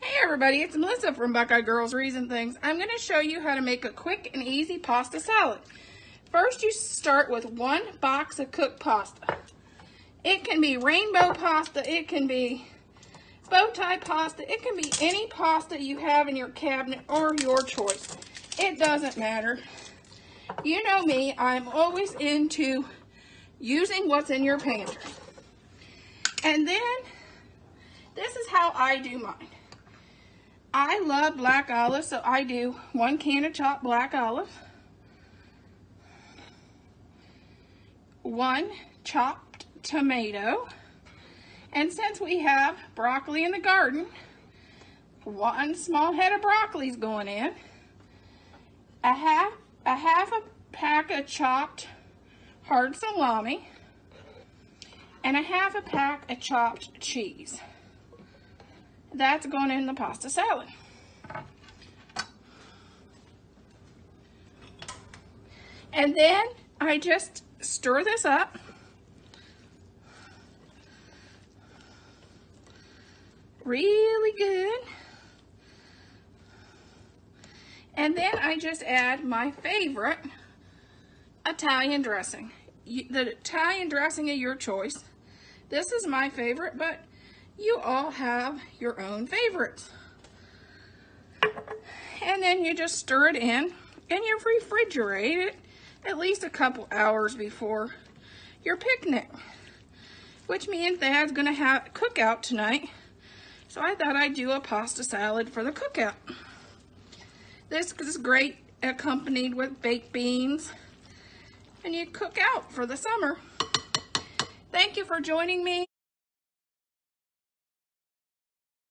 Hey everybody, it's Melissa from Buckeye Girls Reason Things. I'm going to show you how to make a quick and easy pasta salad. First, you start with 1 box of cooked pasta. It can be rainbow pasta, it can be bow tie pasta, it can be any pasta you have in your cabinet or your choice. It doesn't matter. You know me, I'm always into using what's in your pantry. And then, this is how I do mine. I love black olives, so I do 1 can of chopped black olive, 1 chopped tomato, and since we have broccoli in the garden, 1 small head of broccoli is going in, a half a pack of chopped hard salami, and a half a pack of chopped cheese. That's going in the pasta salad. And then I just stir this up. Really good. And then I just add my favorite Italian dressing. The Italian dressing of your choice. This is my favorite, but you all have your own favorites. And then you just stir it in and you refrigerate it at least a couple hours before your picnic, which me and Thad's gonna have cookout tonight. So I thought I'd do a pasta salad for the cookout. This is great accompanied with baked beans, and you cook out for the summer. Thank you for joining me.